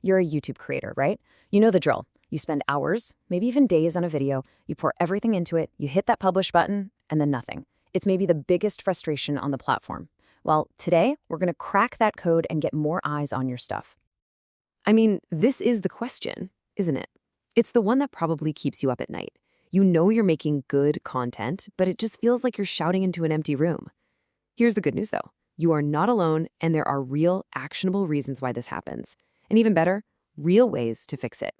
You're a YouTube creator, right? You know the drill. You spend hours, maybe even days on a video, you pour everything into it, you hit that publish button, and then nothing. It's maybe the biggest frustration on the platform. Well, today, we're going to crack that code and get more eyes on your stuff. I mean, this is the question, isn't it? It's the one that probably keeps you up at night. You know you're making good content, but it just feels like you're shouting into an empty room. Here's the good news, though. You are not alone, and there are real, actionable reasons why this happens. And even better, real ways to fix it.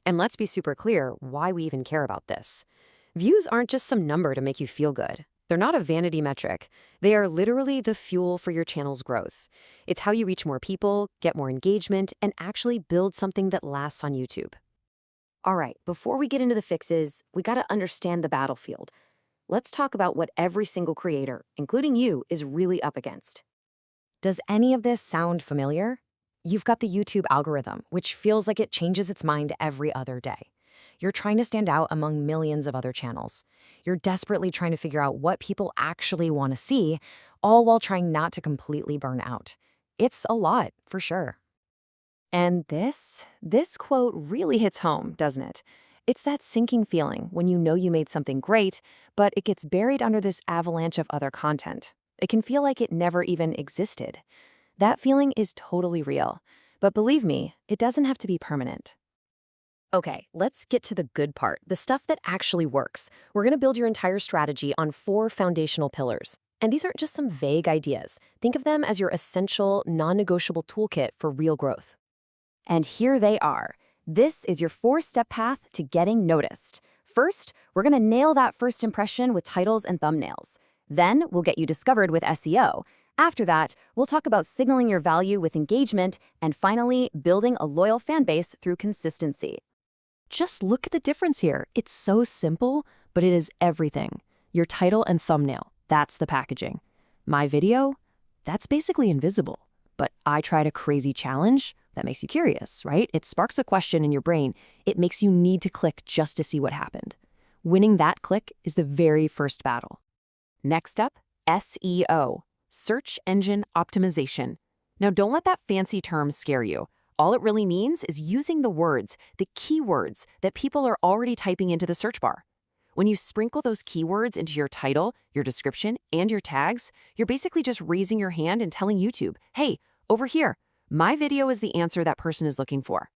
And let's be super clear why we even care about this. Views aren't just some number to make you feel good. They're not a vanity metric. They are literally the fuel for your channel's growth. It's how you reach more people, get more engagement, and actually build something that lasts on YouTube. All right, before we get into the fixes, we gotta understand the battlefield. Let's talk about what every single creator, including you, is really up against. Does any of this sound familiar? You've got the YouTube algorithm, which feels like it changes its mind every other day. You're trying to stand out among millions of other channels. You're desperately trying to figure out what people actually want to see, all while trying not to completely burn out. It's a lot, for sure. And this quote really hits home, doesn't it? It's that sinking feeling when you know you made something great, but it gets buried under this avalanche of other content. It can feel like it never even existed. That feeling is totally real. But believe me, it doesn't have to be permanent. Okay, let's get to the good part, the stuff that actually works. We're going to build your entire strategy on 4 foundational pillars. And these aren't just some vague ideas. Think of them as your essential, non-negotiable toolkit for real growth. And here they are. This is your 4-step path to getting noticed. First, we're going to nail that first impression with titles and thumbnails. Then, we'll get you discovered with SEO. After that, we'll talk about signaling your value with engagement, and finally, building a loyal fan base through consistency. Just look at the difference here. It's so simple, but it is everything. Your title and thumbnail, that's the packaging. My video, that's basically invisible. But I tried a crazy challenge. That makes you curious, right? It sparks a question in your brain. It makes you need to click just to see what happened. Winning that click is the very first battle. Next up, SEO, search engine optimization. Now, don't let that fancy term scare you. All it really means is using the words, the keywords that people are already typing into the search bar. When you sprinkle those keywords into your title, your description, and your tags, you're basically just raising your hand and telling YouTube, hey, over here, my video is the answer that person is looking for.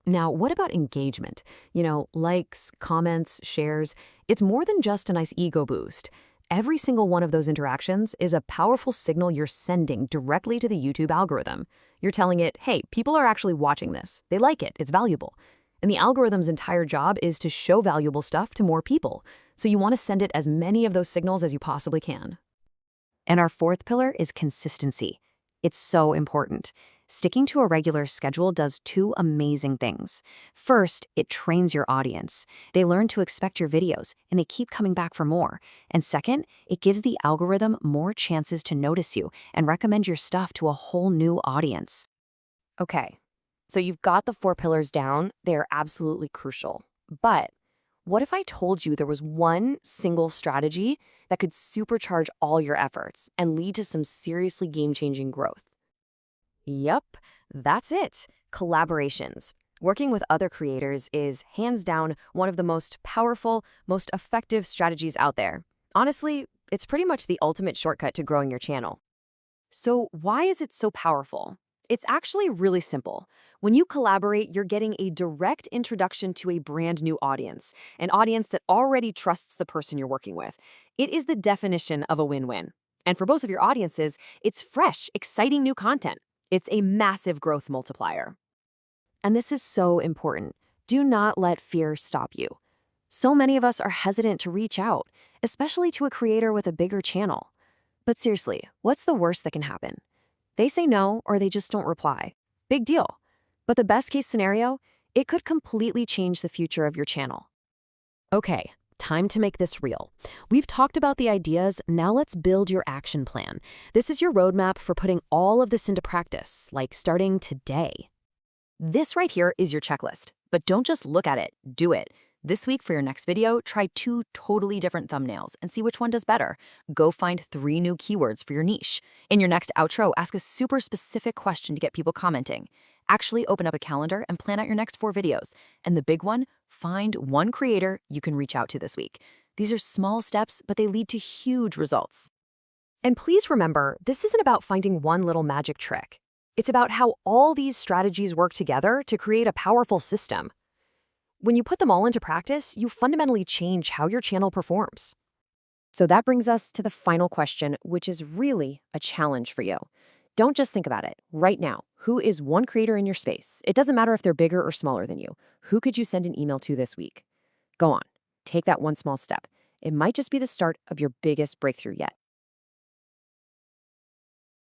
Now, what about engagement? Likes, comments, shares. It's more than just a nice ego boost. Every single one of those interactions is a powerful signal you're sending directly to the YouTube algorithm. You're telling it, hey, people are actually watching this. They like it. It's valuable. And the algorithm's entire job is to show valuable stuff to more people. So you want to send it as many of those signals as you possibly can. And our 4th pillar is consistency. It's so important. Sticking to a regular schedule does 2 amazing things. First, it trains your audience. They learn to expect your videos, and they keep coming back for more. And second, it gives the algorithm more chances to notice you and recommend your stuff to a whole new audience. Okay, so you've got the 4 pillars down. They are absolutely crucial. But what if I told you there was one single strategy that could supercharge all your efforts and lead to some seriously game-changing growth? Yep, that's it. Collaborations. Working with other creators is, hands down, one of the most powerful, most effective strategies out there. Honestly, it's pretty much the ultimate shortcut to growing your channel. So why is it so powerful? It's actually really simple. When you collaborate, you're getting a direct introduction to a brand new audience, an audience that already trusts the person you're working with. It is the definition of a win-win. And for both of your audiences, it's fresh, exciting new content. It's a massive growth multiplier. And this is so important. Do not let fear stop you. So many of us are hesitant to reach out, especially to a creator with a bigger channel. But seriously, what's the worst that can happen? They say no, or they just don't reply. Big deal. But the best case scenario, it could completely change the future of your channel. Okay, time to make this real. We've talked about the ideas, now let's build your action plan. This is your roadmap for putting all of this into practice, like starting today. This right here is your checklist, but don't just look at it, do it. This week for your next video, try 2 totally different thumbnails and see which one does better. Go find 3 new keywords for your niche. In your next outro, ask a super specific question to get people commenting. Actually open up a calendar and plan out your next 4 videos. And the big one, find one creator you can reach out to this week. These are small steps, but they lead to huge results. And please remember, this isn't about finding one little magic trick. It's about how all these strategies work together to create a powerful system. When you put them all into practice, you fundamentally change how your channel performs. So that brings us to the final question, which is really a challenge for you. Don't just think about it. Right now, who is one creator in your space? It doesn't matter if they're bigger or smaller than you. Who could you send an email to this week? Go on, take that one small step. It might just be the start of your biggest breakthrough yet.